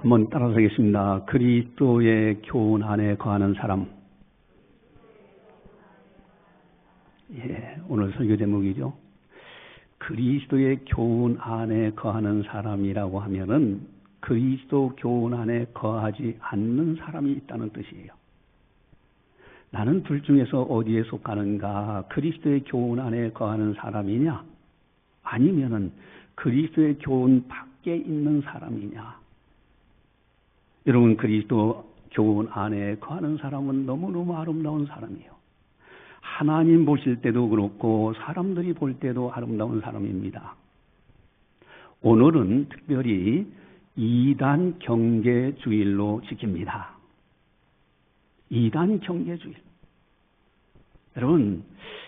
한번 따라서 하겠습니다. 그리스도의 교훈 안에 거하는 사람. 오늘 설교 제목이죠. 그리스도의 교훈 안에 거하는 사람이라고 하면은 그리스도 교훈 안에 거하지 않는 사람이 있다는 뜻이에요. 나는 둘 중에서 어디에 속하는가? 그리스도의 교훈 안에 거하는 사람이냐? 아니면은 그리스도의 교훈 밖에 있는 사람이냐? 여러분, 그리스도 교훈 안에 거하는 사람은 너무너무 아름다운 사람이에요. 하나님 보실 때도 그렇고 사람들이 볼 때도 아름다운 사람입니다. 오늘은 특별히 이단 경계주일로 지킵니다. 이단 경계주일. 여러분,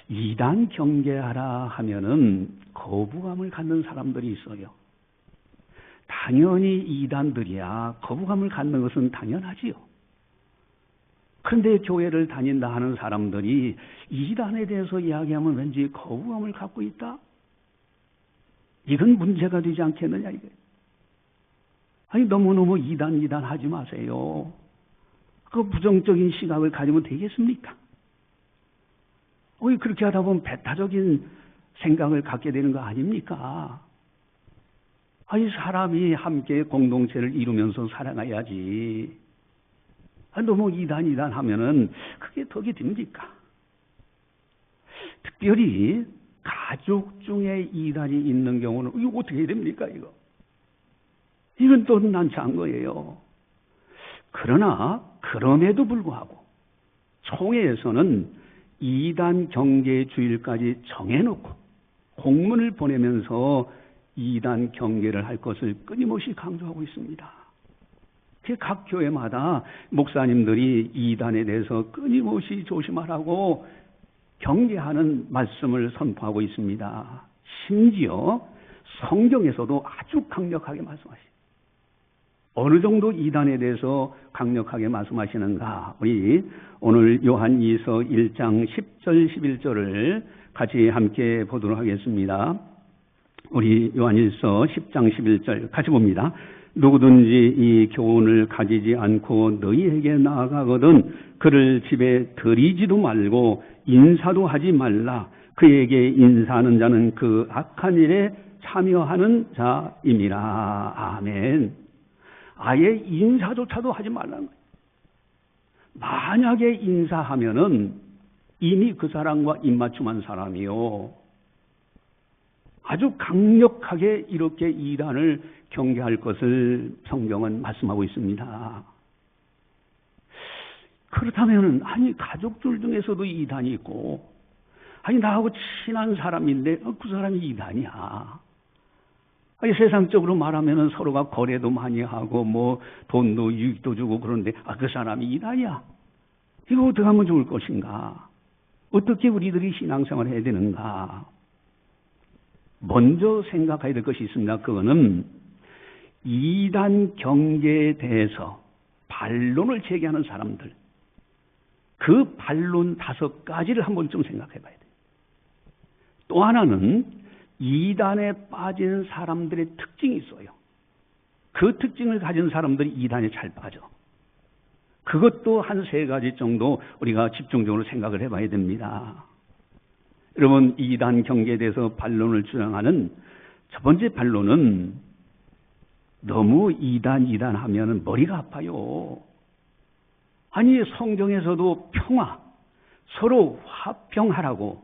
이단 경계하라 하면은 거부감을 갖는 사람들이 있어요. 당연히 이단들이야 거부감을 갖는 것은 당연하지요. 그런데 교회를 다닌다 하는 사람들이 이단에 대해서 이야기하면 왠지 거부감을 갖고 있다? 이건 문제가 되지 않겠느냐 이게. 아니 너무너무 이단 하지 마세요. 그 부정적인 시각을 가지면 되겠습니까? 그렇게 하다 보면 배타적인 생각을 갖게 되는 거 아닙니까? 아니 사람이 함께 공동체를 이루면서 살아가야지. 너무 이단 하면은 그게 덕이 됩니까? 특별히 가족 중에 이단이 있는 경우는 이거 어떻게 해야 됩니까 이거? 이건 또 난처한 거예요. 그러나 그럼에도 불구하고 총회에서는 이단 경계주일까지 정해놓고 공문을 보내면서 이단 경계를 할 것을 끊임없이 강조하고 있습니다. 각 교회마다 목사님들이 이단에 대해서 끊임없이 조심하라고 경계하는 말씀을 선포하고 있습니다. 심지어 성경에서도 아주 강력하게 말씀하십니다. 어느 정도 이단에 대해서 강력하게 말씀하시는가? 우리 오늘 요한일서 1장 10절 11절을 같이 함께 보도록 하겠습니다. 우리 요한일서 10장 11절 같이 봅니다. 누구든지 이 교훈을 가지지 않고 너희에게 나아가거든 그를 집에 들이지도 말고 인사도 하지 말라. 그에게 인사하는 자는 그 악한 일에 참여하는 자임이라. 아멘. 아예 인사조차도 하지 말라는 거예요. 만약에 인사하면은 이미 그 사람과 입맞춤한 사람이요. 아주 강력하게 이렇게 이단을 경계할 것을 성경은 말씀하고 있습니다. 그렇다면 아니 가족들 중에서도 이단이 있고 아니 나하고 친한 사람인데 그 사람이 이단이야. 아니 세상적으로 말하면은 서로가 거래도 많이 하고 뭐 돈도 유익도 주고 그런데 그 사람이 이단이야. 이거 어떻게 하면 좋을 것인가? 어떻게 우리들이 신앙생활을 해야 되는가? 먼저 생각해야 될 것이 있습니다. 그거는 이단 경계에 대해서 반론을 제기하는 사람들, 그 반론 5가지를 한 번쯤 생각해 봐야 돼요. 또 하나는 이단에 빠진 사람들의 특징이 있어요. 그 특징을 가진 사람들이 이단에 잘 빠져. 그것도 한 3가지 정도 우리가 집중적으로 생각을 해 봐야 됩니다. 여러분, 이단 경계에 대해서 반론을 주장하는 첫 번째 반론은 너무 이단 하면은 머리가 아파요. 아니 성경에서도 평화, 서로 화평하라고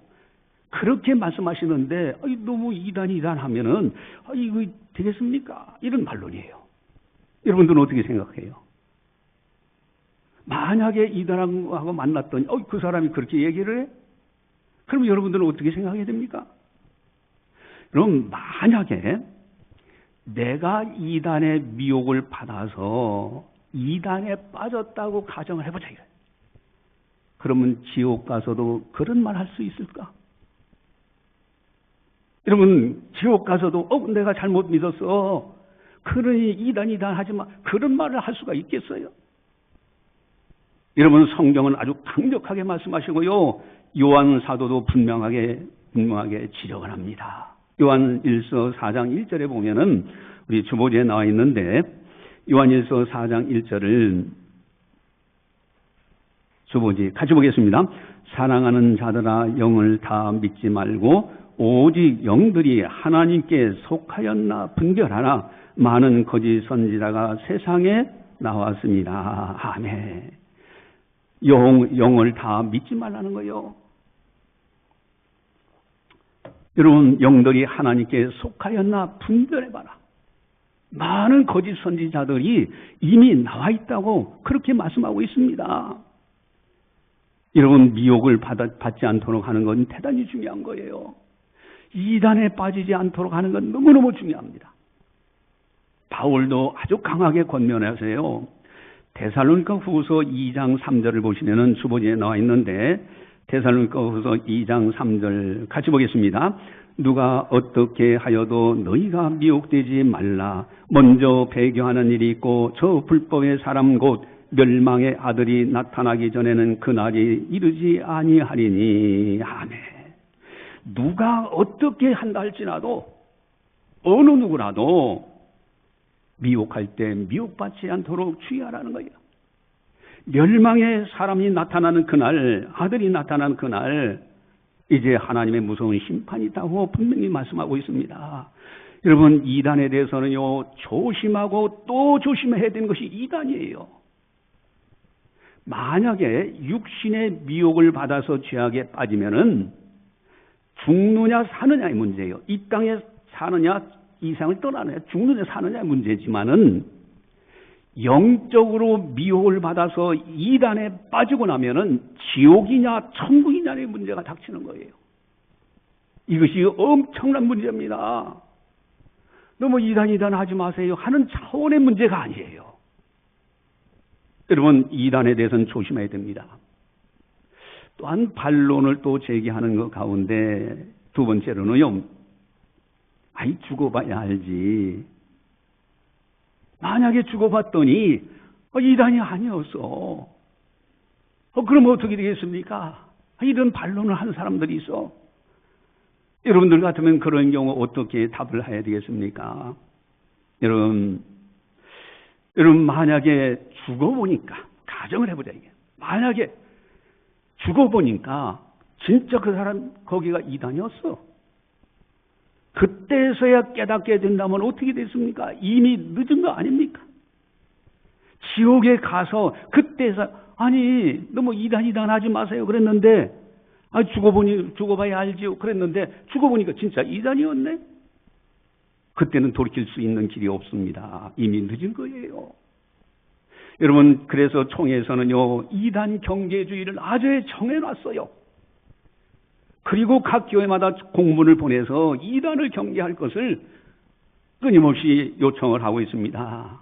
그렇게 말씀하시는데 너무 이단 하면은 이거 되겠습니까? 이런 반론이에요. 여러분들은 어떻게 생각해요? 만약에 이단하고 만났더니 그 사람이 그렇게 얘기를 해? 그럼 여러분들은 어떻게 생각해야 됩니까? 그럼 만약에 내가 이단의 미혹을 받아서 이단에 빠졌다고 가정을 해보자 이거예요. 그러면 지옥 가서도 그런 말 할 수 있을까? 여러분 지옥 가서도 내가 잘못 믿었어. 그러니 이단 하지마. 그런 말을 할 수가 있겠어요? 여러분 성경은 아주 강력하게 말씀하시고요. 요한 사도도 분명하게 지적을 합니다. 요한 1서 4장 1절에 보면은 우리 주보지에 나와 있는데 요한일서 4장 1절을 주보지 같이 보겠습니다. 사랑하는 자들아 영을 다 믿지 말고 오직 영들이 하나님께 속하였나 분별하라. 많은 거짓 선지자가 세상에 나왔습니다. 아멘. 영을 다 믿지 말라는 거요. 여러분, 영들이 하나님께 속하였나 분별해봐라. 많은 거짓 선지자들이 이미 나와 있다고 그렇게 말씀하고 있습니다. 여러분, 미혹을 받지 않도록 하는 건 대단히 중요한 거예요. 이단에 빠지지 않도록 하는 건 너무너무 중요합니다. 바울도 아주 강하게 권면하세요. 데살로니가 후서 2장 3절을 보시면은 주보지에 나와 있는데, 데살로니가 후서 2장 3절 같이 보겠습니다. 누가 어떻게 하여도 너희가 미혹되지 말라. 먼저 배교하는 일이 있고 저 불법의 사람 곧 멸망의 아들이 나타나기 전에는 그날이 이르지 아니하리니. 아멘. 누가 어떻게 한다 할지라도 어느 누구라도 미혹할 때 미혹받지 않도록 주의하라는 거예요. 멸망의 사람이 나타나는 그날, 아들이 나타나는 그날 이제 하나님의 무서운 심판이 있다고 분명히 말씀하고 있습니다. 여러분, 이단에 대해서는요, 조심하고 또 조심해야 되는 것이 이단이에요. 만약에 육신의 미혹을 받아서 죄악에 빠지면은 죽느냐 사느냐의 문제예요. 이 땅에 사느냐 이 세상을 떠나느냐 죽느냐 사느냐의 문제지만은 영적으로 미혹을 받아서 이단에 빠지고 나면은 지옥이냐 천국이냐의 문제가 닥치는 거예요. 이것이 엄청난 문제입니다. 너무 이단 하지 마세요 하는 차원의 문제가 아니에요. 여러분, 이단에 대해서는 조심해야 됩니다. 또한 반론을 또 제기하는 것 가운데 두 번째로는요, 죽어봐야 알지. 만약에 죽어봤더니 이단이 아니었어. 그럼 어떻게 되겠습니까? 이런 반론을 하는 사람들이 있어. 여러분들 같으면 그런 경우 어떻게 답을 해야 되겠습니까? 여러분 만약에 죽어보니까, 가정을 해보자 이게. 만약에 죽어보니까 진짜 그 사람 거기가 이단이었어. 그때서야 깨닫게 된다면 어떻게 됐습니까? 이미 늦은 거 아닙니까? 지옥에 가서 그때서 너무 이단 하지 마세요 그랬는데 죽어봐야 알지요 그랬는데 죽어보니까 진짜 이단이었네. 그때는 돌이킬 수 있는 길이 없습니다. 이미 늦은 거예요. 여러분, 그래서 총회에서는요, 이단 경계주의를 아주 정해놨어요. 그리고 각 교회마다 공문을 보내서 이단을 경계할 것을 끊임없이 요청을 하고 있습니다.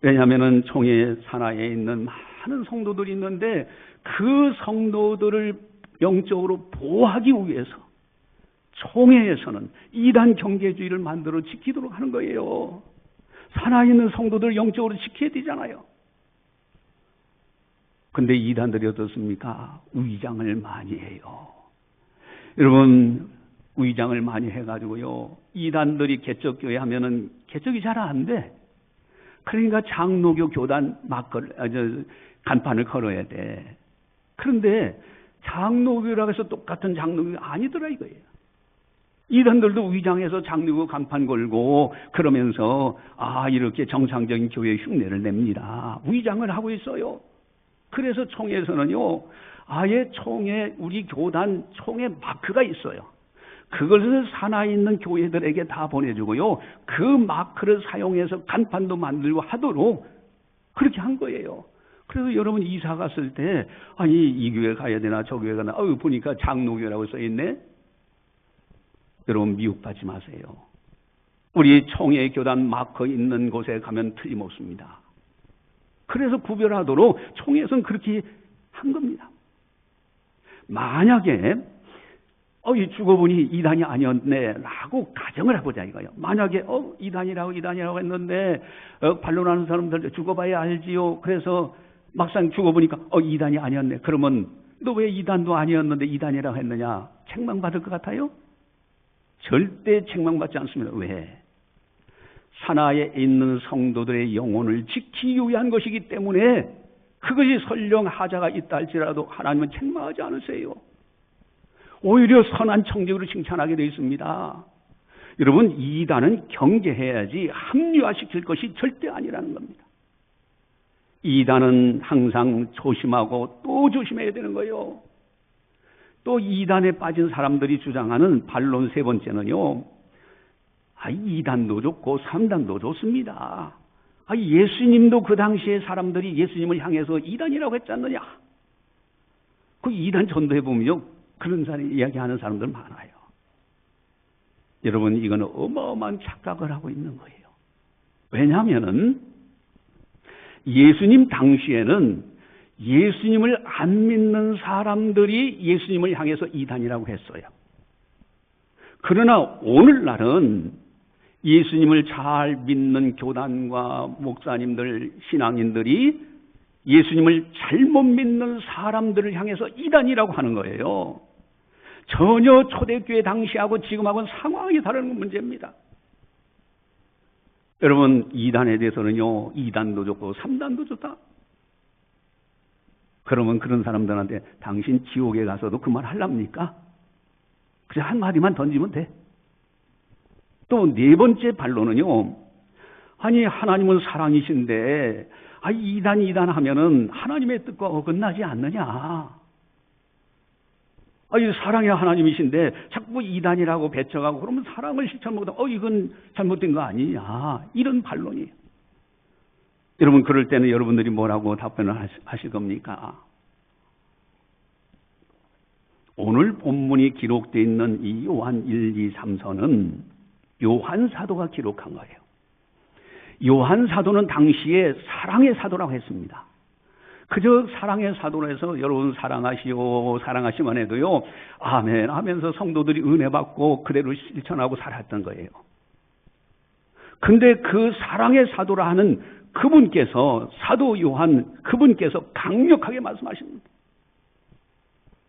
왜냐하면 총회 산하에 있는 많은 성도들이 있는데 그 성도들을 영적으로 보호하기 위해서 총회에서는 이단 경계주의를 만들어 지키도록 하는 거예요. 산하에 있는 성도들 영적으로 지켜야 되잖아요. 근데 이단들이 어떻습니까? 위장을 많이 해요. 여러분, 위장을 많이 해가지고요, 이단들이 개척교회 하면은 개척이 잘 안 돼. 그러니까 장로교 교단 간판을 걸어야 돼. 그런데 장로교라고 해서 똑같은 장로교가 아니더라 이거예요. 이단들도 위장해서 장로교 간판 걸고 그러면서 이렇게 정상적인 교회 흉내를 냅니다. 위장을 하고 있어요. 그래서 총회에서는요, 아예 총회, 우리 교단 총회 마크가 있어요. 그것을 산하에 있는 교회들에게 다 보내주고요, 그 마크를 사용해서 간판도 만들고 하도록 그렇게 한 거예요. 그래서 여러분 이사 갔을 때 이 교회 가야 되나 저 교회 가나 보니까 장로교라고 써있네. 여러분, 미혹받지 마세요. 우리 총회 교단 마크 있는 곳에 가면 틀림없습니다. 그래서 구별하도록 총회에서는 그렇게 한 겁니다. 만약에 죽어보니 이단이 아니었네 라고 가정을 해보자 이거예요. 만약에 이단이라고 했는데 반론하는 사람들 죽어봐야 알지요. 그래서 막상 죽어보니까 이단이 아니었네. 그러면 너 왜 이단도 아니었는데 이단이라고 했느냐? 책망받을 것 같아요? 절대 책망받지 않습니다. 왜? 산하에 있는 성도들의 영혼을 지키기 위한 것이기 때문에 그것이 설령 하자가 있다 할지라도 하나님은 책망하지 않으세요. 오히려 선한 청직으로 칭찬하게 되어 있습니다. 여러분, 이단은 경계해야지 합리화시킬 것이 절대 아니라는 겁니다. 이단은 항상 조심하고 또 조심해야 되는 거예요. 또 이단에 빠진 사람들이 주장하는 반론 세 번째는요, 이단도 좋고 삼단도 좋습니다. 예수님도 그 당시에 사람들이 예수님을 향해서 이단이라고 했지 않느냐. 그 이단 전도해 보면요, 그런 사람 이야기하는 사람들 많아요. 여러분, 이거는 어마어마한 착각을 하고 있는 거예요. 왜냐하면은 예수님 당시에는 예수님을 안 믿는 사람들이 예수님을 향해서 이단이라고 했어요. 그러나 오늘날은 예수님을 잘 믿는 교단과 목사님들, 신앙인들이 예수님을 잘못 믿는 사람들을 향해서 이단이라고 하는 거예요. 전혀 초대교회 당시하고 지금하고는 상황이 다른 문제입니다. 여러분, 이단에 대해서는요, 이단도 좋고 삼단도 좋다. 그러면 그런 사람들한테 당신 지옥에 가서도 그 말 하랍니까? 그냥 한마디만 던지면 돼. 또 네 번째 반론은요, 하나님은 사랑이신데 이단 하면은 하나님의 뜻과 어긋나지 않느냐. 사랑의 하나님이신데 자꾸 이단이라고 배척하고 그러면 사랑을 실천 못하고 이건 잘못된 거 아니냐, 이런 반론이에요. 여러분, 그럴 때는 여러분들이 뭐라고 답변을 하실 겁니까? 오늘 본문이 기록되어 있는 이 요한 1, 2, 3서는 요한 사도가 기록한 거예요. 요한 사도는 당시에 사랑의 사도라고 했습니다. 그저 사랑의 사도로 해서 여러분 사랑하시면 해도요, 아멘 하면서 성도들이 은혜 받고 그대로 실천하고 살았던 거예요. 근데 그 사랑의 사도라 하는 그분께서, 사도 요한 그분께서 강력하게 말씀하십니다.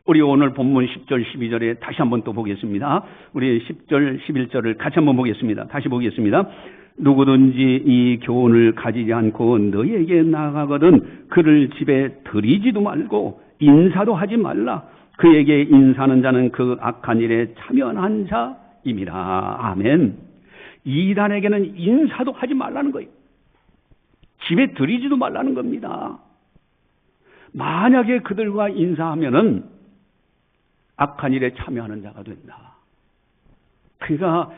우리 오늘 본문 10절 12절에 다시 한번 또 보겠습니다. 우리 10절 11절을 같이 한번 보겠습니다. 다시 보겠습니다. 누구든지 이 교훈을 가지지 않고 너에게 나아가거든 그를 집에 들이지도 말고 인사도 하지 말라. 그에게 인사하는 자는 그 악한 일에 참여한 자임이라. 아멘. 이단에게는 인사도 하지 말라는 거예요. 집에 들이지도 말라는 겁니다. 만약에 그들과 인사하면은 악한 일에 참여하는 자가 된다. 그러니까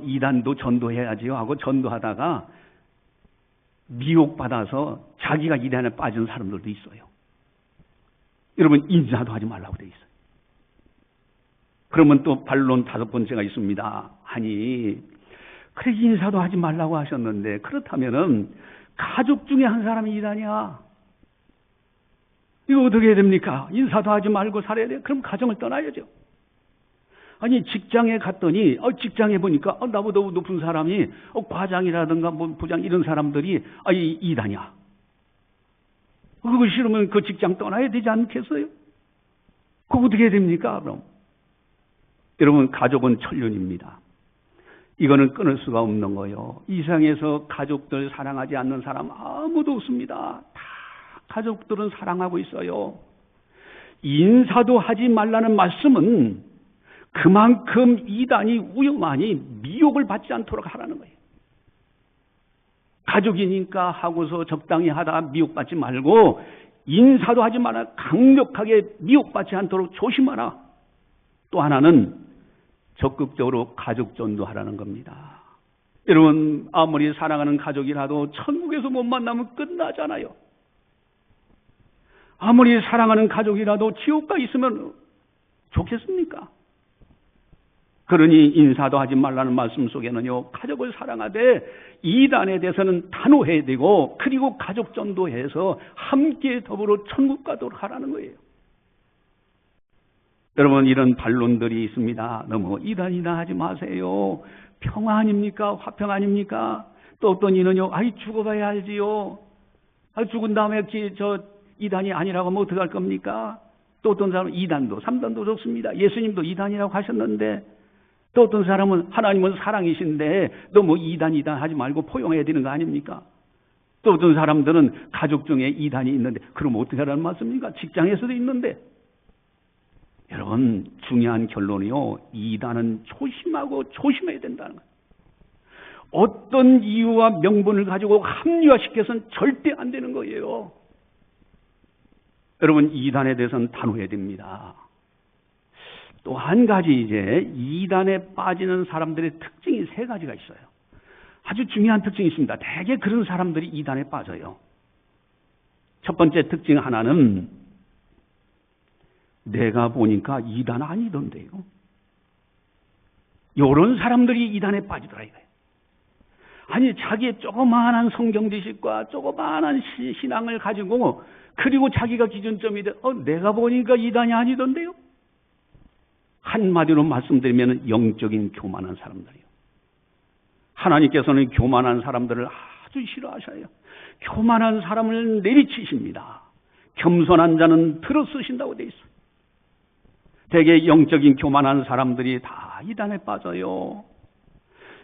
이단도 전도해야지요 하고 전도하다가 미혹받아서 자기가 이단에 빠진 사람들도 있어요. 여러분, 인사도 하지 말라고 돼 있어요. 그러면 또 반론 다섯 번째가 있습니다. 그래 인사도 하지 말라고 하셨는데 그렇다면은 가족 중에 한 사람이 이단이야. 이거 어떻게 해야 됩니까? 인사도 하지 말고 살아야 돼요. 그럼 가정을 떠나야죠. 직장에 갔더니 직장에 보니까 나보다 높은 사람이 과장이라든가 부장 이런 사람들이 이단이야. 그거 싫으면 그 직장 떠나야 되지 않겠어요? 그거 어떻게 해야 됩니까? 그럼 여러분, 가족은 천륜입니다. 이거는 끊을 수가 없는 거예요. 이 세상에서 가족들 사랑하지 않는 사람 아무도 없습니다. 다 가족들은 사랑하고 있어요. 인사도 하지 말라는 말씀은 그만큼 이단이 위험하니 미혹을 받지 않도록 하라는 거예요. 가족이니까 하고서 적당히 하다 미혹받지 말고 인사도 하지 마라. 강력하게 미혹받지 않도록 조심하라. 또 하나는 적극적으로 가족 전도하라는 겁니다. 여러분, 아무리 사랑하는 가족이라도 천국에서 못 만나면 끝나잖아요. 아무리 사랑하는 가족이라도 지옥가 있으면 좋겠습니까? 그러니 인사도 하지 말라는 말씀 속에는요, 가족을 사랑하되 이단에 대해서는 단호해야 되고, 그리고 가족 전도해서 함께 더불어 천국 가도록 하라는 거예요. 여러분, 이런 반론들이 있습니다. 너무 이단이다 하지 마세요. 평화 아닙니까? 화평 아닙니까? 또 어떤 이는요, 죽어봐야 알지요. 죽은 다음에 이단이 아니라고 하면 어떡할 겁니까? 또 어떤 사람은 이단도, 삼단도 좋습니다. 예수님도 이단이라고 하셨는데, 또 어떤 사람은 하나님은 사랑이신데 너 뭐 이단 하지 말고 포용해야 되는 거 아닙니까? 또 어떤 사람들은 가족 중에 이단이 있는데 그럼 어떻게 하라는 말씀입니까? 직장에서도 있는데. 여러분 중요한 결론이요. 이단은 조심하고 조심해야 된다는 거예요. 어떤 이유와 명분을 가지고 합리화시켜서는 절대 안 되는 거예요. 여러분 이단에 대해서는 단호해야 됩니다. 또 한 가지 이제 이단에 빠지는 사람들의 특징이 세 가지가 있어요. 아주 중요한 특징이 있습니다. 대개 그런 사람들이 이단에 빠져요. 첫 번째 특징 하나는 내가 보니까 이단 아니던데요. 이런 사람들이 이단에 빠지더라 이거예요. 아니 자기의 조그마한 성경 지식과 조그마한 신앙을 가지고 그리고 자기가 기준점이 돼 내가 보니까 이단이 아니던데요. 한마디로 말씀드리면 영적인 교만한 사람들이요. 하나님께서는 교만한 사람들을 아주 싫어하셔요. 교만한 사람을 내리치십니다. 겸손한 자는 들어 쓰신다고 돼 있어요. 대개 영적인 교만한 사람들이 다 이단에 빠져요.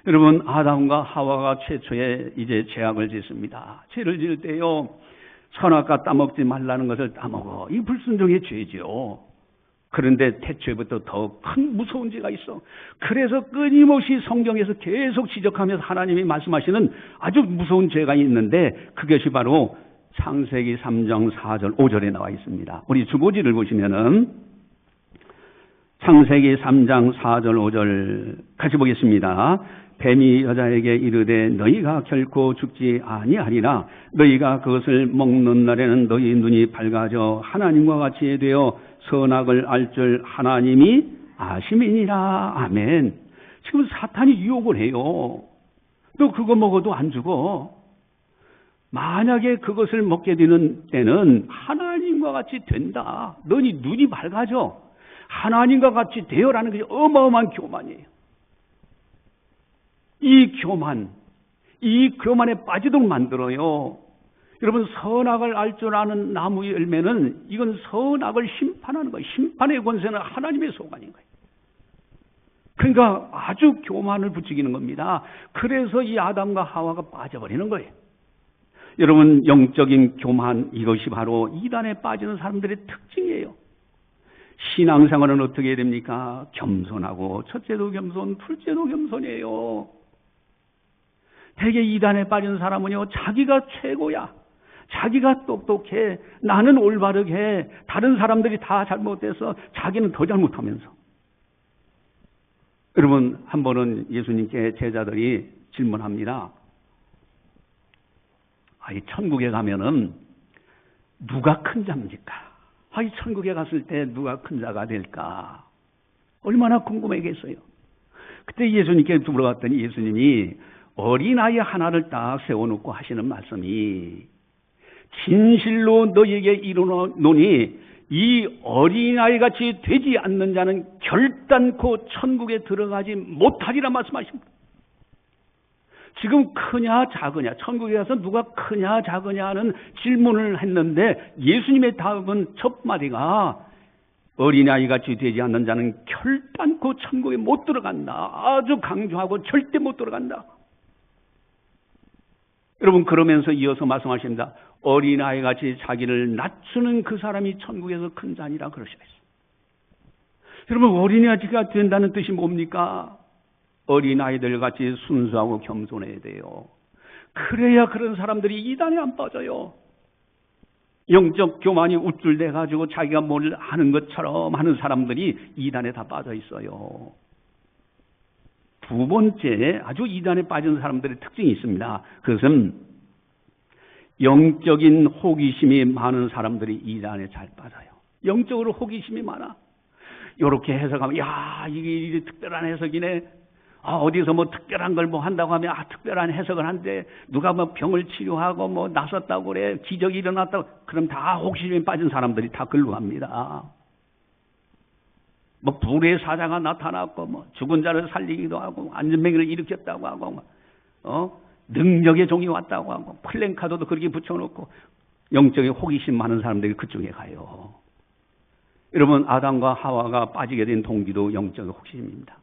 여러분 아담과 하와가 최초에 이제 죄악을 짓습니다. 죄를 지을 때요. 선악과 따먹지 말라는 것을 따먹어. 이 불순종의 죄죠. 그런데 태초에부터 더 큰 무서운 죄가 있어. 그래서 끊임없이 성경에서 계속 지적하면서 하나님이 말씀하시는 아주 무서운 죄가 있는데 그것이 바로 창세기 3장 4절 5절에 나와 있습니다. 우리 주보지를 보시면은 창세기 3장 4절 5절 같이 보겠습니다. 뱀이 여자에게 이르되 너희가 결코 죽지 아니하리라. 너희가 그것을 먹는 날에는 너희 눈이 밝아져 하나님과 같이 되어 선악을 알 줄 하나님이 아심이니라. 아멘. 지금 사탄이 유혹을 해요. 너 그거 먹어도 안 죽어. 만약에 그것을 먹게 되는 때는 하나님과 같이 된다. 너희 눈이 밝아져. 하나님과 같이 되어라는 것이 어마어마한 교만이에요. 이 교만에 빠지도록 만들어요. 여러분 선악을 알 줄 아는 나무의 열매는 이건 선악을 심판하는 거예요. 심판의 권세는 하나님의 소관인 거예요. 그러니까 아주 교만을 부추기는 겁니다. 그래서 이 아담과 하와가 빠져버리는 거예요. 여러분 영적인 교만 이것이 바로 이단에 빠지는 사람들의 특징이에요. 신앙생활은 어떻게 해야 됩니까? 겸손하고 첫째도 겸손, 둘째도 겸손이에요. 대개 이단에 빠진 사람은요, 자기가 최고야. 자기가 똑똑해. 나는 올바르게. 다른 사람들이 다 잘못해서 자기는 더 잘못하면서. 여러분, 한 번은 예수님께 제자들이 질문합니다. 이 천국에 가면은 누가 큰 자입니까? 이 천국에 갔을 때 누가 큰 자가 될까? 얼마나 궁금하겠어요. 그때 예수님께 물어봤더니 예수님이 어린아이 하나를 딱 세워놓고 하시는 말씀이 진실로 너희에게 이르노니 이 어린아이 같이 되지 않는 자는 결단코 천국에 들어가지 못하리라 말씀하십니다. 지금 크냐 작으냐, 천국에 가서 누가 크냐 작으냐 하는 질문을 했는데 예수님의 답은 첫 마디가 어린아이 같이 되지 않는 자는 결단코 천국에 못 들어간다. 아주 강조하고 절대 못 들어간다. 여러분 그러면서 이어서 말씀하십니다. 어린아이 같이 자기를 낮추는 그 사람이 천국에서 큰 자니라 그러시겠어요. 여러분 어린아이가 된다는 뜻이 뭡니까? 어린아이들 같이 순수하고 겸손해야 돼요. 그래야 그런 사람들이 이단에 안 빠져요. 영적 교만이 우쭐대 가지고 자기가 뭘 아는 것처럼 하는 사람들이 이단에 다 빠져 있어요. 두 번째 아주 이단에 빠진 사람들의 특징이 있습니다. 그것은 영적인 호기심이 많은 사람들이 이단에 잘 빠져요. 영적으로 호기심이 많아. 이렇게 해석하면 이게 특별한 해석이네. 어디서 뭐 특별한 걸 뭐 한다고 하면 특별한 해석을 한데 누가 뭐 병을 치료하고 뭐 나섰다고 그래. 기적이 일어났다고. 그럼 다 호기심에 빠진 사람들이 다 글로 갑니다. 뭐 불의 사자가 나타났고 뭐 죽은 자를 살리기도 하고 안전병을 일으켰다고 하고 능력의 종이 왔다고 하고 플랜카드도 그렇게 붙여놓고 영적인 호기심 많은 사람들이 그쪽에 가요. 여러분 아담과 하와가 빠지게 된 동기도 영적인 호기심입니다.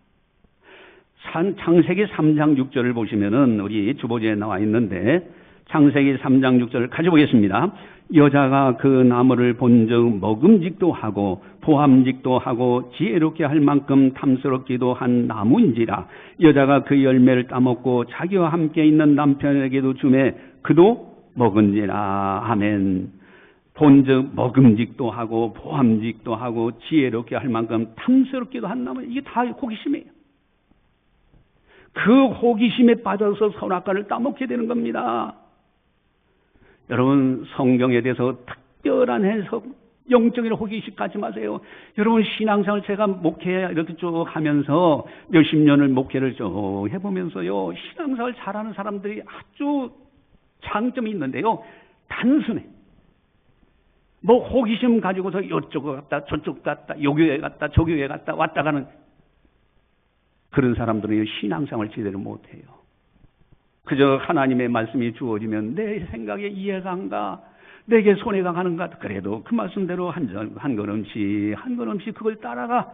창세기 3장 6절을 보시면은 우리 주보지에 나와 있는데 창세기 3장 6절을 가져보겠습니다. 여자가 그 나무를 본즉 먹음직도 하고 보암직도 하고 지혜롭게 할 만큼 탐스럽기도 한 나무인지라. 여자가 그 열매를 따먹고 자기와 함께 있는 남편에게도 주매 그도 먹은지라. 아멘. 본즉 먹음직도 하고 보암직도 하고 지혜롭게 할 만큼 탐스럽기도 한 나무. 이게 다 호기심이에요. 그 호기심에 빠져서 선악과를 따먹게 되는 겁니다. 여러분, 성경에 대해서 특별한 해석, 영적인 호기심 갖지 마세요. 여러분, 신앙생활 제가 목회 이렇게 쭉 하면서 몇십 년을 목회를 쭉 해보면서요, 신앙생활 잘하는 사람들이 아주 장점이 있는데요, 단순해. 뭐 호기심 가지고서 이쪽 갔다 저쪽 갔다 요 교회 갔다 저 교회 갔다 왔다 가는 그런 사람들은 신앙생활을 제대로 못해요. 그저 하나님의 말씀이 주어지면 내 생각에 이해가 안 가, 내게 손해가 가는가, 그래도 그 말씀대로 한 걸음씩 그걸 따라가.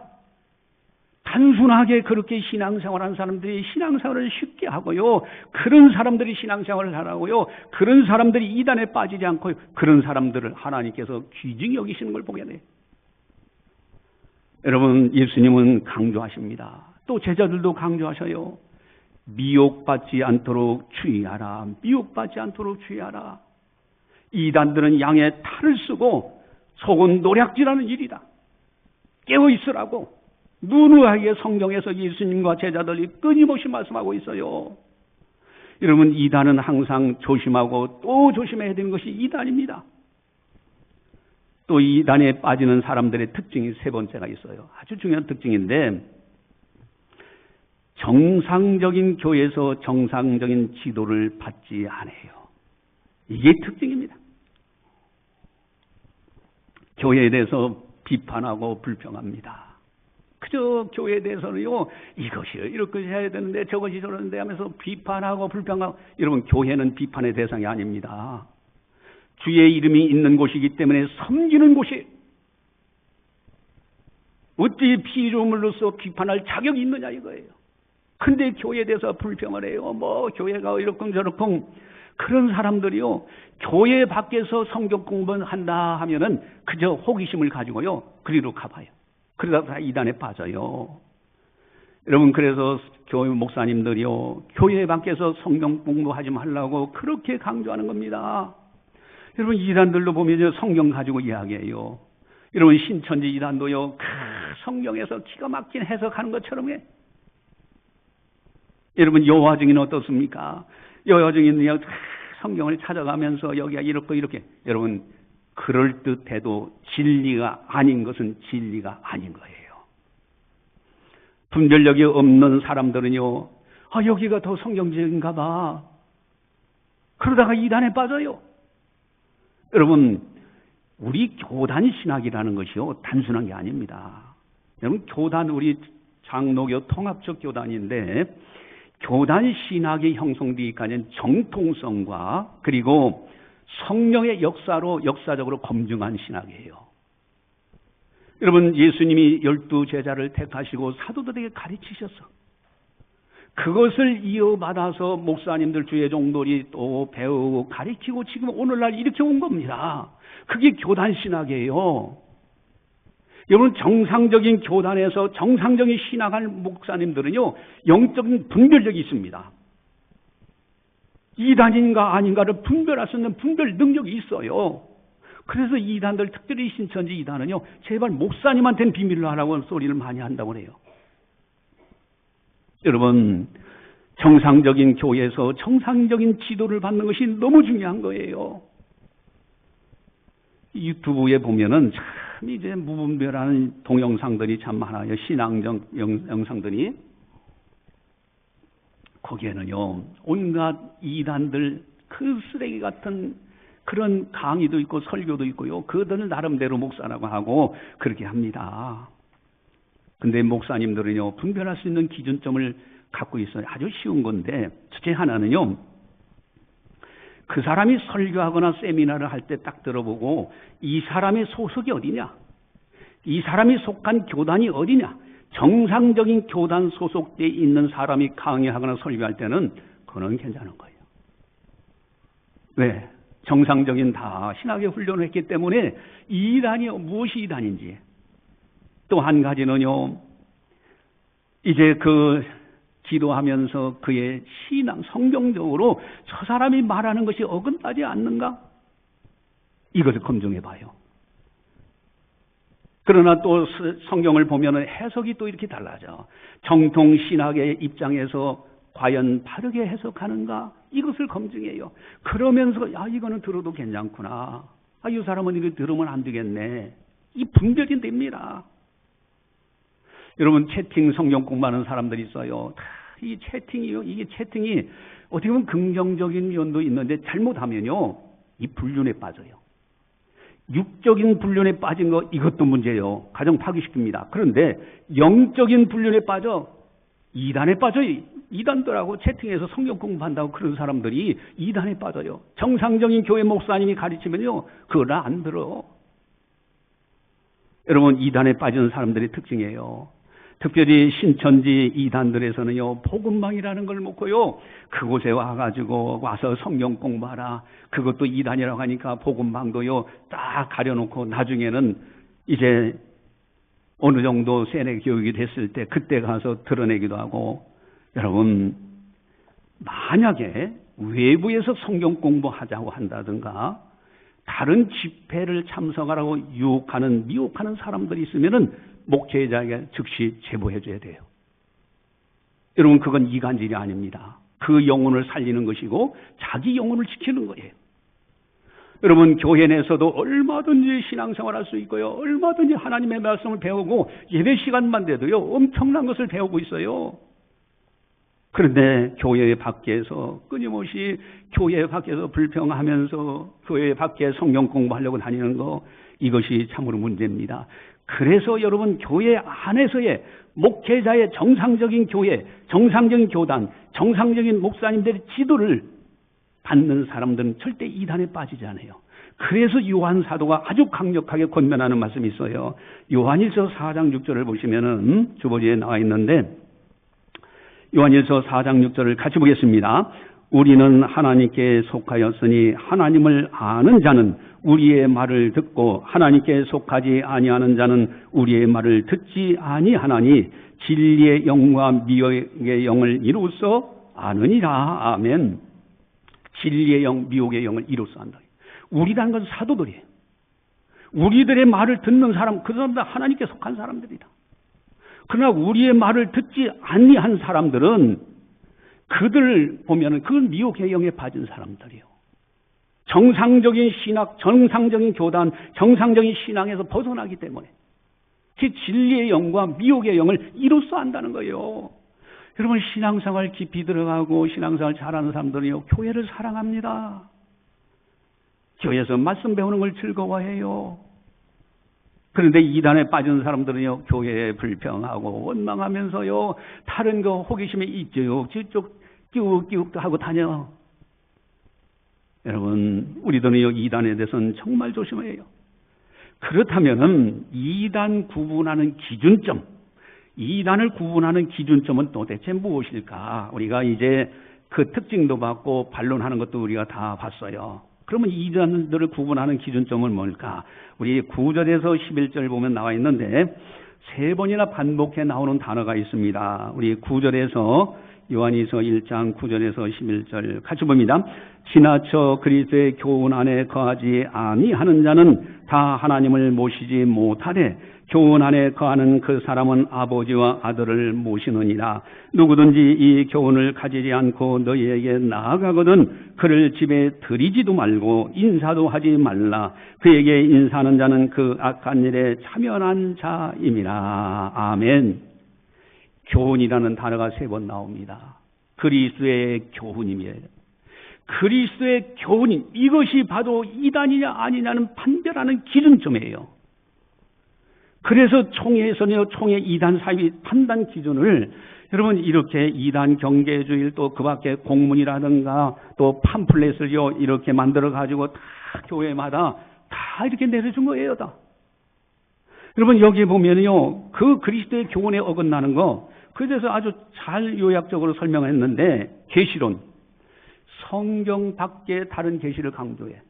단순하게 그렇게 신앙생활하는 사람들이 신앙생활을 쉽게 하고요, 그런 사람들이 신앙생활을 하라고요, 그런 사람들이 이단에 빠지지 않고 그런 사람들을 하나님께서 귀중히 여기시는 걸 보게 돼요. 여러분, 예수님은 강조하십니다. 또 제자들도 강조하셔요. 미혹받지 않도록 주의하라. 미혹받지 않도록 주의하라. 이단들은 양의 탈을 쓰고 속은 노략질하는 일이다. 깨어있으라고 누누하게 성경에서 예수님과 제자들이 끊임없이 말씀하고 있어요. 여러분, 이단은 항상 조심하고 또 조심해야 되는 것이 이단입니다. 또 이단에 빠지는 사람들의 특징이 세 번째가 있어요. 아주 중요한 특징인데, 정상적인 교회에서 정상적인 지도를 받지 않아요. 이게 특징입니다. 교회에 대해서 비판하고 불평합니다. 그저 교회에 대해서는요, 이것이요, 이렇게 해야 되는데 저것이 저러는데 하면서 비판하고 불평하고. 여러분, 교회는 비판의 대상이 아닙니다. 주의 이름이 있는 곳이기 때문에 섬기는 곳이에요. 어찌 피조물로서 비판할 자격이 있느냐 이거예요. 근데 교회에 대해서 불평을 해요. 뭐 교회가 이렇쿵 저렇쿵. 그런 사람들이요, 교회 밖에서 성경 공부를 한다 하면은 그저 호기심을 가지고요, 그리로 가봐요. 그러다가 이단에 빠져요. 여러분, 그래서 교회 목사님들이요, 교회 밖에서 성경 공부하지 말라고 그렇게 강조하는 겁니다. 여러분, 이단들도 보면 성경 가지고 이야기해요. 여러분, 신천지 이단도요, 성경에서 기가 막힌 해석하는 것처럼 해. 여러분, 여호와 증인은 어떻습니까? 여호와 증인은요, 성경을 찾아가면서 여기가 이렇고 이렇게. 여러분, 그럴듯해도 진리가 아닌 것은 진리가 아닌 거예요. 분별력이 없는 사람들은요, 여기가 더 성경적인가 봐. 그러다가 이단에 빠져요. 여러분, 우리 교단 신학이라는 것이요, 단순한 게 아닙니다. 여러분, 교단, 우리 장로교 통합적 교단인데, 교단 신학이 형성되기까지는 정통성과 그리고 성령의 역사로 역사적으로 검증한 신학이에요. 여러분, 예수님이 12 제자를 택하시고 사도들에게 가르치셨어. 그것을 이어받아서 목사님들, 주의 종들이 또 배우고 가르치고 지금 오늘날 이렇게 온 겁니다. 그게 교단 신학이에요. 여러분, 정상적인 교단에서 정상적인 신학할 목사님들은요, 영적인 분별력이 있습니다. 이단인가 아닌가를 분별할 수 있는 분별 능력이 있어요. 그래서 이단들, 특별히 신천지 이단은요, 제발 목사님한테는 비밀로 하라고 소리를 많이 한다고 해요. 여러분, 정상적인 교회에서 정상적인 지도를 받는 것이 너무 중요한 거예요. 유튜브에 보면은 참 이제 무분별한 동영상들이 참 많아요. 신앙적 영상들이. 거기에는요, 온갖 이단들, 그 쓰레기 같은 그런 강의도 있고 설교도 있고요. 그들은 나름대로 목사라고 하고 그렇게 합니다. 근데 목사님들은요, 분별할 수 있는 기준점을 갖고 있어요. 아주 쉬운 건데, 첫째 하나는요, 그 사람이 설교하거나 세미나를 할 때 딱 들어보고 이 사람의 소속이 어디냐, 이 사람이 속한 교단이 어디냐, 정상적인 교단 소속돼 있는 사람이 강의하거나 설교할 때는 그건 괜찮은 거예요. 왜? 정상적인 다 신학의 훈련을 했기 때문에 이단이 무엇이 이단인지. 또 한 가지는요, 이제 기도하면서 그의 신앙, 성경적으로 저 사람이 말하는 것이 어긋나지 않는가? 이것을 검증해 봐요. 그러나 또 성경을 보면은 해석이 또 이렇게 달라져. 정통 신학의 입장에서 과연 바르게 해석하는가? 이것을 검증해요. 그러면서 이거는 들어도 괜찮구나. 이 사람은 이거 들으면 안 되겠네. 이 분별이 됩니다. 여러분, 채팅 성경 공부하는 사람들이 있어요. 이 채팅이요. 이게 채팅이 어떻게 보면 긍정적인 면도 있는데 잘못하면요, 이 불륜에 빠져요. 육적인 불륜에 빠진 거 이것도 문제예요. 가정 파괴시킵니다. 그런데 영적인 불륜에 빠져 이단에 빠져요. 이단들하고 채팅해서 성경 공부한다고 그런 사람들이 이단에 빠져요. 정상적인 교회 목사님이 가르치면요, 그걸 안 들어. 여러분, 이단에 빠지는 사람들의 특징이에요. 특별히 신천지 이단들에서는요, 복음방이라는 걸 놓고요, 그곳에 와서 성경 공부하라. 그것도 이단이라고 하니까 복음방도요, 딱 가려놓고 나중에는 이제 어느 정도 세뇌 교육이 됐을 때 그때 가서 드러내기도 하고. 여러분, 만약에 외부에서 성경 공부하자고 한다든가 다른 집회를 참석하라고 미혹하는 사람들이 있으면은 목회자에게 즉시 제보해 줘야 돼요. 여러분, 그건 이간질이 아닙니다. 그 영혼을 살리는 것이고 자기 영혼을 지키는 거예요. 여러분, 교회 내에서도 얼마든지 신앙생활 할 수 있고요, 얼마든지 하나님의 말씀을 배우고 예배 시간만 돼도요, 엄청난 것을 배우고 있어요. 그런데 교회 밖에서 끊임없이 교회 밖에서 불평하면서 교회 밖에 성경 공부하려고 다니는 거, 이것이 참으로 문제입니다. 그래서 여러분, 교회 안에서의 목회자의 정상적인 교회, 정상적인 교단, 정상적인 목사님들의 지도를 받는 사람들은 절대 이단에 빠지지 않아요. 그래서 요한 사도가 아주 강력하게 권면하는 말씀이 있어요. 요한일서 4장 6절을 보시면은 주보지에 나와 있는데, 요한일서 4장 6절을 같이 보겠습니다. 우리는 하나님께 속하였으니 하나님을 아는 자는 우리의 말을 듣고 하나님께 속하지 아니하는 자는 우리의 말을 듣지 아니하나니 진리의 영과 미혹의 영을 이루어서 아느니라. 아멘. 진리의 영, 미혹의 영을 이루어서 안다. 우리라는 건 사도들이에요. 우리들의 말을 듣는 사람, 그 사람들 하나님께 속한 사람들이다. 그러나 우리의 말을 듣지 아니한 사람들은 그들을 보면은 그 미혹의 영에 빠진 사람들이요. 정상적인 신학, 정상적인 교단, 정상적인 신앙에서 벗어나기 때문에 그 진리의 영과 미혹의 영을 이로써 안다는 거예요. 여러분, 신앙생활 깊이 들어가고 신앙생활 잘하는 사람들은요, 교회를 사랑합니다. 교회에서 말씀 배우는 걸 즐거워해요. 그런데 이단에 빠진 사람들은요, 교회에 불평하고 원망하면서요, 다른 거 호기심에 이쪽 저쪽 끼욱끼욱도 하고 다녀. 여러분, 우리들은요, 이단에 대해서는 정말 조심해요. 그렇다면은 이단 구분하는 기준점, 이단을 구분하는 기준점은 도대체 무엇일까? 우리가 이제 그 특징도 봤고 반론하는 것도 우리가 다 봤어요. 그러면 이단들을 구분하는 기준점은 뭘까? 우리 9절에서 11절 보면 나와 있는데 세 번이나 반복해 나오는 단어가 있습니다. 우리 9절에서 요한일서 1장 9절에서 11절 같이 봅니다. 지나쳐 그리스도의 교훈 안에 거하지 아니하는 자는 다 하나님을 모시지 못하되 교훈 안에 거하는 그 사람은 아버지와 아들을 모시느니라. 누구든지 이 교훈을 가지지 않고 너희에게 나아가거든 그를 집에 들이지도 말고 인사도 하지 말라. 그에게 인사하는 자는 그 악한 일에 참여한 자임이라. 아멘. 교훈이라는 단어가 세 번 나옵니다. 그리스도의 교훈임이에요. 그리스도의 교훈임, 이것이 바로 이단이냐 아니냐는 판별하는 기준점이에요. 그래서 총회에서는요, 총회 이단 사이비 판단 기준을 여러분 이렇게 이단 경계주의 또 그 밖에 공문이라든가 또 팜플렛을요 이렇게 만들어 가지고 다 교회마다 다 이렇게 내려준 거예요. 다. 여러분 여기 보면요, 그 그리스도의 교훈에 어긋나는 거, 그에 대해서 아주 잘 요약적으로 설명했는데, 계시론, 성경 밖에 다른 계시를 강조해.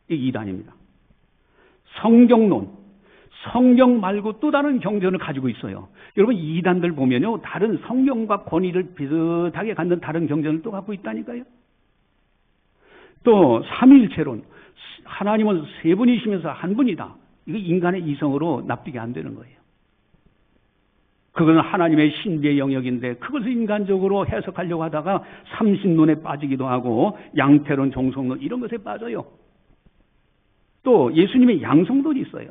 이 이단입니다. 성경론, 성경 말고 또 다른 경전을 가지고 있어요. 여러분 이단들 보면요, 다른 성경과 권위를 비슷하게 갖는 다른 경전을 또 갖고 있다니까요. 또 삼위일체론, 하나님은 세 분이시면서 한 분이다. 이거 인간의 이성으로 납득이 안 되는 거예요. 그것은 하나님의 신비의 영역인데 그것을 인간적으로 해석하려고 하다가 삼신론에 빠지기도 하고 양태론, 종속론 이런 것에 빠져요. 또 예수님의 양성론이 있어요.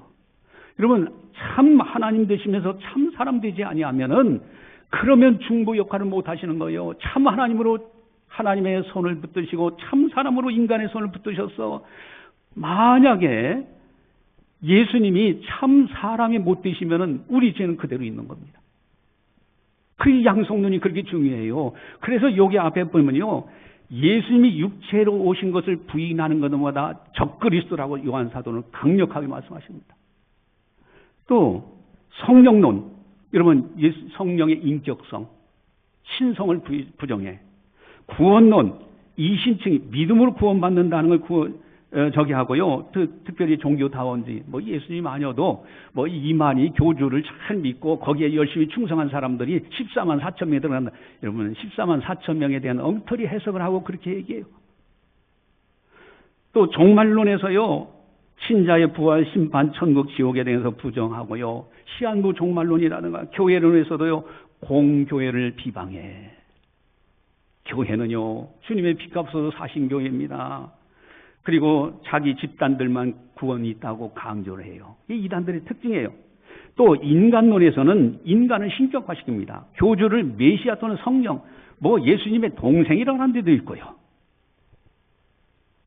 여러분 참 하나님 되시면서 참 사람 되지 아니하면은 그러면 중보 역할을 못 하시는 거예요. 참 하나님으로 하나님의 손을 붙드시고 참 사람으로 인간의 손을 붙드셔서 만약에 예수님이 참 사람이 못 되시면은 우리 죄는 그대로 있는 겁니다. 그 양성론이 그렇게 중요해요. 그래서 여기 앞에 보면요, 예수님이 육체로 오신 것을 부인하는 것보다 적그리스도라고 요한 사도는 강력하게 말씀하십니다. 또 성령론, 여러분 성령의 인격성, 신성을 부정해. 구원론, 이신층이 믿음으로 구원받는다는 걸 저기 하고요. 특별히 종교다원지, 예수님 아니어도 이만희 교주를 잘 믿고 거기에 열심히 충성한 사람들이 14만 4천 명에 들어간다. 여러분 14만 4천 명에 대한 엉터리 해석을 하고 그렇게 얘기해요. 또 종말론에서요, 신자의 부활, 심판, 천국, 지옥에 대해서 부정하고요. 시한부 종말론이라든가 교회론에서도요, 공교회를 비방해. 교회는요, 주님의 피값으로 사신 교회입니다. 그리고 자기 집단들만 구원이 있다고 강조를 해요. 이 이단들의 특징이에요. 또 인간론에서는 인간을 신격화시킵니다. 교주를 메시아 또는 성령, 예수님의 동생이라고 하는 데도 있고요.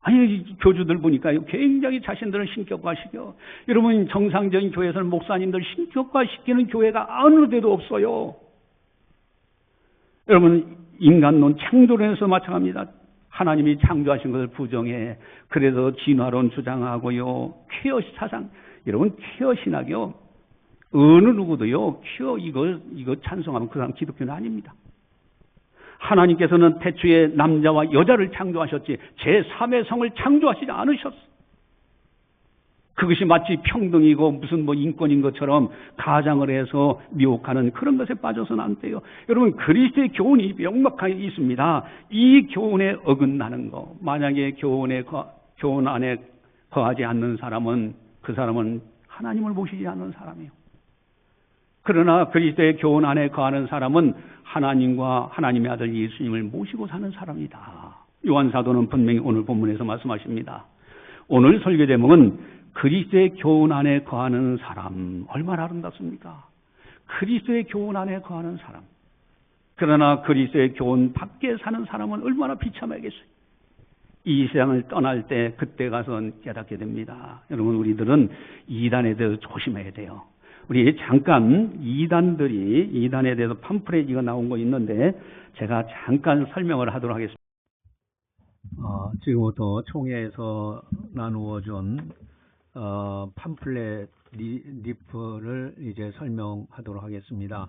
아니 교주들 보니까요, 굉장히 자신들을 신격화시켜. 여러분 정상적인 교회에서는 목사님들 신격화시키는 교회가 어느 데도 없어요. 여러분 인간론, 창조론에서 마찬가지입니다. 하나님이 창조하신 것을 부정해. 그래서 진화론 주장하고요. 퀴어 사상, 여러분 퀴어 신학이요, 어느 누구도요 퀴어 이거 찬송하면 그 사람 기독교는 아닙니다. 하나님께서는 태초에 남자와 여자를 창조하셨지 제3의 성을 창조하시지 않으셨어. 그것이 마치 평등이고 무슨 인권인 것처럼 가장을 해서 미혹하는 그런 것에 빠져서는 안 돼요. 여러분 그리스도의 교훈이 명확하게 있습니다. 이 교훈에 어긋나는 거, 만약에 교훈 안에 거하지 않는 사람은 그 사람은 하나님을 모시지 않는 사람이에요. 그러나 그리스도의 교훈 안에 거하는 사람은 하나님과 하나님의 아들 예수님을 모시고 사는 사람이다. 요한 사도는 분명히 오늘 본문에서 말씀하십니다. 오늘 설교 제목은 그리스도의 교훈 안에 거하는 사람. 얼마나 아름답습니까? 그리스도의 교훈 안에 거하는 사람. 그러나 그리스도의 교훈 밖에 사는 사람은 얼마나 비참하겠어요. 이 세상을 떠날 때 그때 가서 깨닫게 됩니다. 여러분 우리들은 이단에 대해서 조심해야 돼요. 우리 잠깐 이단에 대해서 팜플렛 나온 거 있는데 제가 잠깐 설명을 하도록 하겠습니다. 지금부터 총회에서 나누어준 팜플렛 리프를 이제 설명하도록 하겠습니다.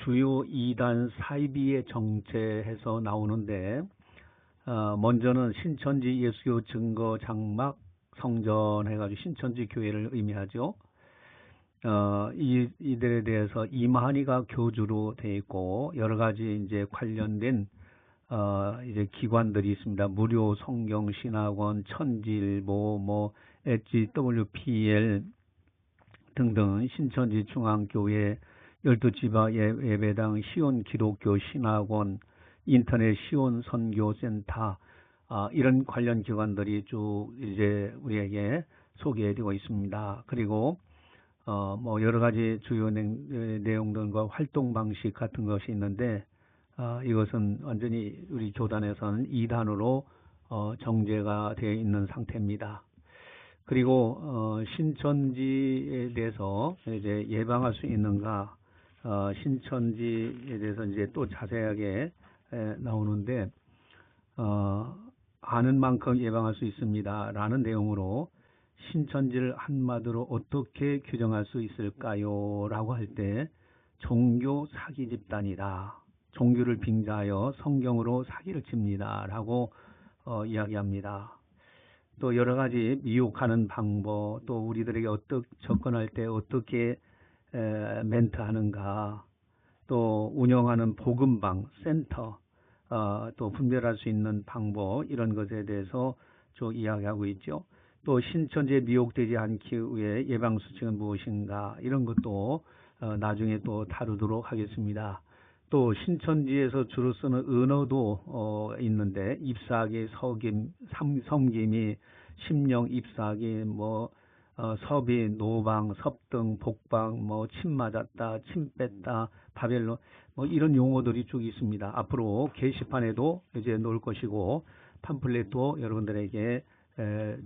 주요 2단 사이비의 정체해서 나오는데, 먼저는 신천지 예수교 증거 장막 성전 해가지고 신천지 교회를 의미하죠. 이들에 대해서 이만희가 교주로 되어 있고, 여러 가지 이제 관련된 이제 기관들이 있습니다. 무료 성경 신학원, 천지일보, HWPL 등등 신천지 중앙교회, 12지파 예배당, 시온 기독교 신학원, 인터넷 시온 선교센터, 이런 관련 기관들이 쭉 이제 우리에게 소개되고 있습니다. 그리고 여러 가지 주요 내용들과 활동 방식 같은 것이 있는데, 이것은 완전히 우리 교단에서는 2단으로 정제가 되어 있는 상태입니다. 그리고 신천지에 대해서 이제 예방할 수 있는가, 신천지에 대해서 이제 또 자세하게 나오는데, 아는 만큼 예방할 수 있습니다라는 내용으로 신천지를 한마디로 어떻게 규정할 수 있을까요? 라고 할 때 종교 사기 집단이다. 종교를 빙자하여 성경으로 사기를 칩니다. 라고 이야기합니다. 또 여러 가지 미혹하는 방법, 또 우리들에게 어떻게 접근할 때 어떻게 멘트하는가, 또 운영하는 복음방, 센터, 또 분별할 수 있는 방법, 이런 것에 대해서 쭉 이야기하고 있죠. 또 신천지에 미혹되지 않기 위해 예방수칙은 무엇인가, 이런 것도 나중에 또 다루도록 하겠습니다. 또 신천지에서 주로 쓰는 언어도 있는데 잎사귀, 서김, 섬김이, 심령, 잎사귀, 섭이, 노방, 섭등, 복방, 침 맞았다, 침 뺐다, 바벨론, 이런 용어들이 쭉 있습니다. 앞으로 게시판에도 이제 놓을 것이고 팜플렛도 여러분들에게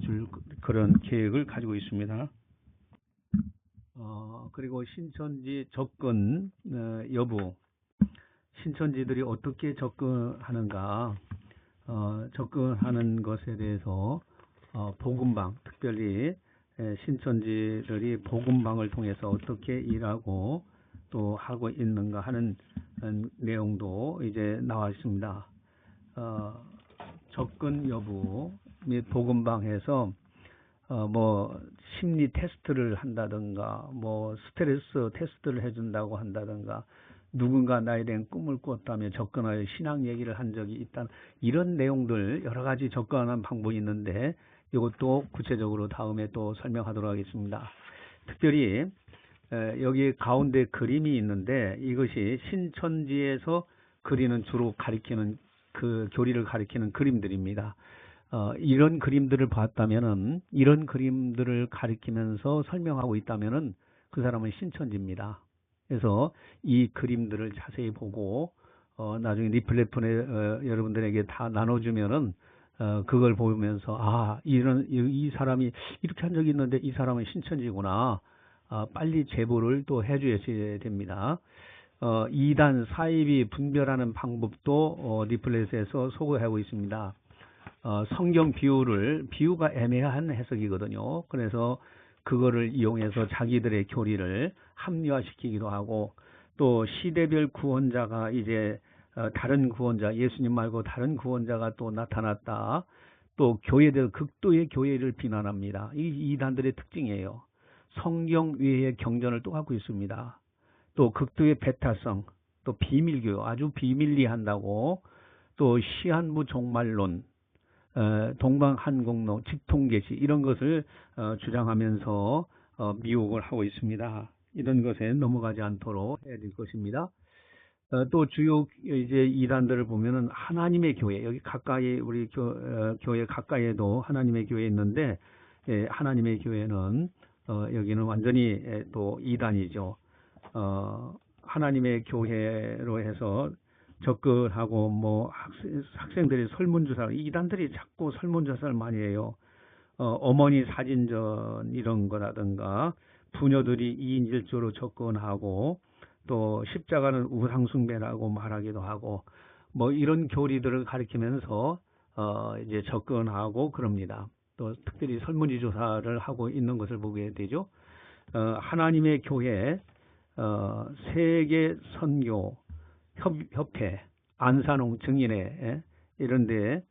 줄 그런 계획을 가지고 있습니다. 그리고 신천지 접근 여부, 신천지들이 어떻게 접근하는가, 접근하는 것에 대해서 복음방, 특별히 신천지들이 복음방을 통해서 어떻게 일하고 또 하고 있는가 하는 내용도 이제 나와 있습니다. 접근 여부 및 복음방에서 심리 테스트를 한다든가, 스트레스 테스트를 해준다고 한다든가, 누군가 나에 대한 꿈을 꿨다며 접근하여 신앙 얘기를 한 적이 있다. 이런 내용들 여러 가지 접근하는 방법이 있는데 이것도 구체적으로 다음에 또 설명하도록 하겠습니다. 특별히 여기 가운데 그림이 있는데 이것이 신천지에서 그리는 주로 가리키는 그 교리를 가리키는 그림들입니다. 이런 그림들을 봤다면은, 이런 그림들을 가리키면서 설명하고 있다면은 그 사람은 신천지입니다. 그래서 이 그림들을 자세히 보고 나중에 리플렛폰에 여러분들에게 다 나눠주면은 그걸 보면서 이 사람이 이렇게 한 적이 있는데 이 사람은 신천지구나. 빨리 제보를 또 해주셔야 됩니다. 이단 사입이 분별하는 방법도 리플렛에서 소개하고 있습니다. 성경 비유가 애매한 해석이거든요. 그래서 그거를 이용해서 자기들의 교리를 합리화시키기도 하고, 또 시대별 구원자가 이제 다른 구원자, 예수님 말고 다른 구원자가 또 나타났다. 또 교회들, 극도의 교회를 비난합니다. 이 이단들의 특징이에요. 성경 외의 경전을 또 갖고 있습니다. 또 극도의 배타성, 또 비밀교요, 아주 비밀리한다고, 또 시한부 종말론, 동방한국론, 직통계시, 이런 것을 주장하면서 미혹을 하고 있습니다. 이런 것에 넘어가지 않도록 해야 될 것입니다. 또 주요 이제 이단들을 보면은 하나님의 교회, 여기 가까이 우리 교회 가까이에도 하나님의 교회 있는데, 하나님의 교회는 여기는 완전히 또 이단이죠. 하나님의 교회로 해서 접근하고 학생들이 설문조사, 이단들이 자꾸 설문조사를 많이 해요. 어머니 사진전 이런 거라든가, 부녀들이 2인 1조로 접근하고, 또 십자가는 우상숭배라고 말하기도 하고, 이런 교리들을 가리키면서 이제 접근하고 그럽니다. 또 특별히 설문지 조사를 하고 있는 것을 보게 되죠. 하나님의 교회, 세계 선교 협회, 안산홍 증인회, 이런데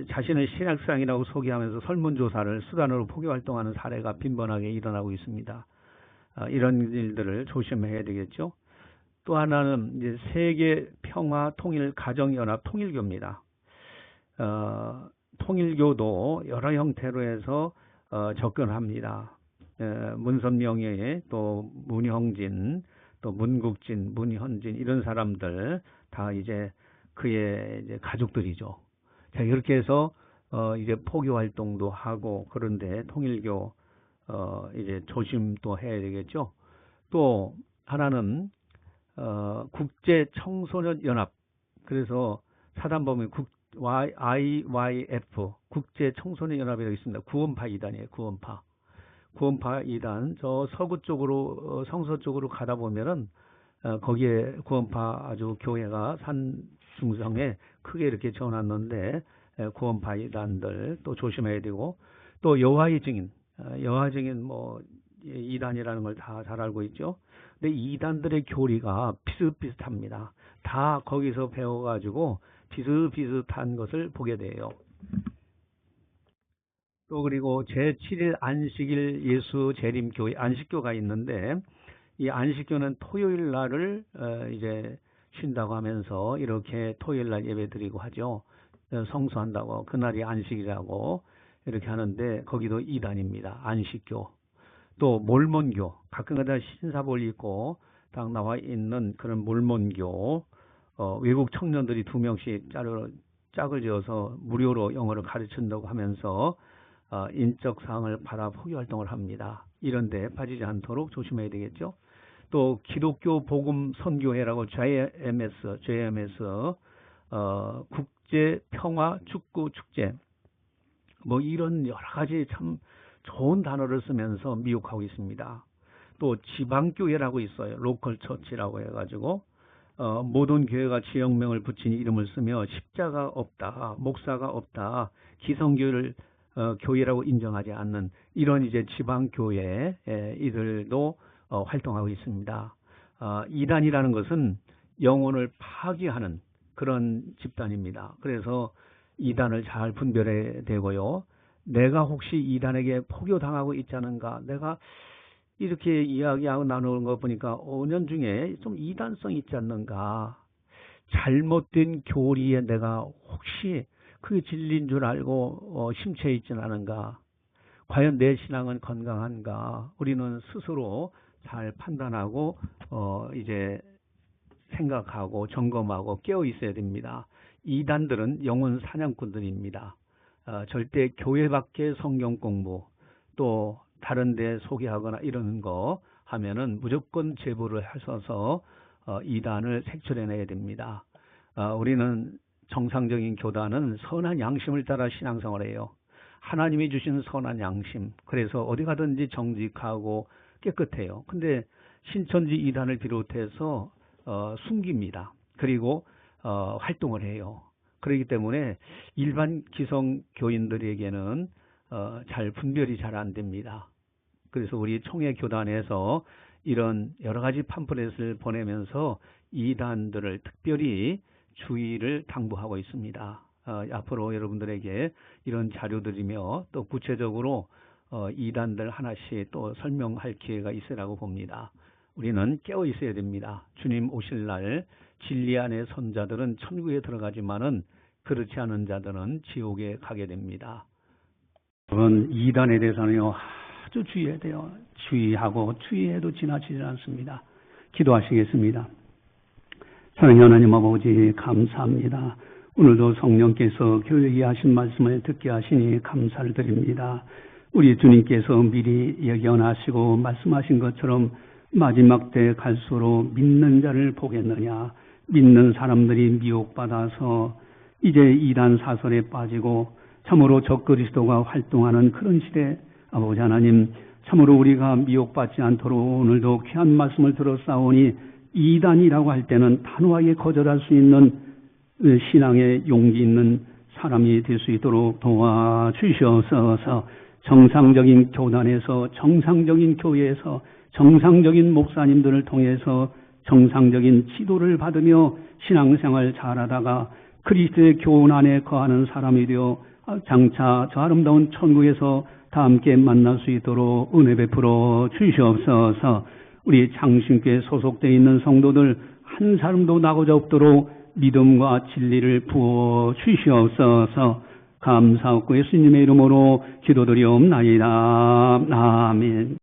자신의 신학생이라고 소개하면서 설문조사를 수단으로 포교 활동하는 사례가 빈번하게 일어나고 있습니다. 이런 일들을 조심해야 되겠죠. 또 하나는 이제 세계 평화 통일 가정연합 통일교입니다. 통일교도 여러 형태로 해서 접근합니다. 문선명예, 또 문형진, 또 문국진, 문현진, 이런 사람들 다 이제 그의 이제 가족들이죠. 자, 이렇게 해서 이제 포교 활동도 하고, 그런데 통일교 이제 조심도 해야 되겠죠. 또 하나는 국제 청소년 연합, 그래서 사단법인 IYF 국제 청소년 연합이라고 있습니다. 구원파 이단이에요. 구원파 이단, 저 서구 쪽으로 성서 쪽으로 가다 보면은 거기에 구원파 아주 교회가 산 중성에 크게 이렇게 지어놨는데, 구원파 이단들 또 조심해야 되고, 또 여호와의 증인, 여호와 증인 뭐 이단이라는 걸 다 잘 알고 있죠. 근데 이단들의 교리가 비슷비슷합니다. 다 거기서 배워가지고 비슷비슷한 것을 보게 돼요. 또 그리고 제7일 안식일 예수 재림교회 안식교가 있는데 이 안식교는 토요일 날을 이제 쉰다고 하면서 이렇게 토요일 날 예배 드리고 하죠. 성수한다고 그날이 안식이라고 이렇게 하는데 거기도 이단입니다. 안식교. 또 몰몬교, 가끔가다 신사복을 입고 딱 나와 있는 그런 몰몬교, 외국 청년들이 2명씩 짝을 지어서 무료로 영어를 가르친다고 하면서 인적 사항을 팔아 포기 활동을 합니다. 이런 데 빠지지 않도록 조심해야 되겠죠. 또 기독교 복음 선교회라고 JMS 국제 평화 축구 축제 뭐 이런 여러 가지 참 좋은 단어를 쓰면서 미혹하고 있습니다. 또 지방교회라고 있어요. 로컬 처치라고 해가지고 모든 교회가 지역명을 붙인 이름을 쓰며 십자가 없다, 목사가 없다, 기성교회를 교회라고 인정하지 않는 이런 이제 지방교회 이들도 활동하고 있습니다. 이단이라는 것은 영혼을 파괴하는 그런 집단입니다. 그래서 이단을 잘 분별해야 되고요. 내가 혹시 이단에게 포교당하고 있지 않은가? 내가 이렇게 이야기하고 나누는 거 보니까 5년 중에 좀 이단성이 있지 않는가? 잘못된 교리에 내가 혹시 그게 진리인 줄 알고 심취해 있지는 않은가? 과연 내 신앙은 건강한가? 우리는 스스로 잘 판단하고 이제 생각하고 점검하고 깨어 있어야 됩니다. 이단들은 영혼 사냥꾼들입니다. 절대 교회 밖에 성경 공부 또 다른 데 소개하거나 이러는 거 하면은 무조건 제보를 하셔서 이단을 색출해내야 됩니다. 우리는 정상적인 교단은 선한 양심을 따라 신앙생활을 해요. 하나님이 주신 선한 양심. 그래서 어디 가든지 정직하고 깨끗해요. 근데 신천지 이단을 비롯해서 숨깁니다. 그리고 활동을 해요. 그렇기 때문에 일반 기성교인들에게는 잘 분별이 잘 안 됩니다. 그래서 우리 총회교단에서 이런 여러 가지 팜플렛을 보내면서 이단들을 특별히 주의를 당부하고 있습니다. 앞으로 여러분들에게 이런 자료들이며 또 구체적으로 이단들 하나씩 또 설명할 기회가 있으라고 봅니다. 우리는 깨어 있어야 됩니다. 주님 오실 날 진리 안의 선자들은 천국에 들어가지만은 그렇지 않은 자들은 지옥에 가게 됩니다. 여러분, 이단에 대해서는요 아주 주의해야 돼요. 주의하고 주의해도 지나치지 않습니다. 기도하시겠습니다. 사랑하는 하나님 아버지 감사합니다. 오늘도 성령께서 교회에 하신 말씀을 듣게 하시니 감사를 드립니다. 우리 주님께서 미리 예견하시고 말씀하신 것처럼 마지막 때 갈수록 믿는 자를 보겠느냐, 믿는 사람들이 미혹받아서 이제 이단 사설에 빠지고 참으로 적그리스도가 활동하는 그런 시대, 아버지 하나님 참으로 우리가 미혹받지 않도록 오늘도 귀한 말씀을 들었사오니 이단이라고 할 때는 단호하게 거절할 수 있는 신앙의 용기 있는 사람이 될 수 있도록 도와주시옵소서. 정상적인 교단에서 정상적인 교회에서 정상적인 목사님들을 통해서 정상적인 지도를 받으며 신앙생활 잘하다가 그리스도의 교훈 안에 거하는 사람이 되어 장차 저 아름다운 천국에서 다 함께 만날 수 있도록 은혜 베풀어 주시옵소서. 우리 창신교에 소속되어 있는 성도들 한 사람도 나고자 없도록 믿음과 진리를 부어 주시옵소서. 감사하고 예수님의 이름으로 기도드리옵나이다. 아멘.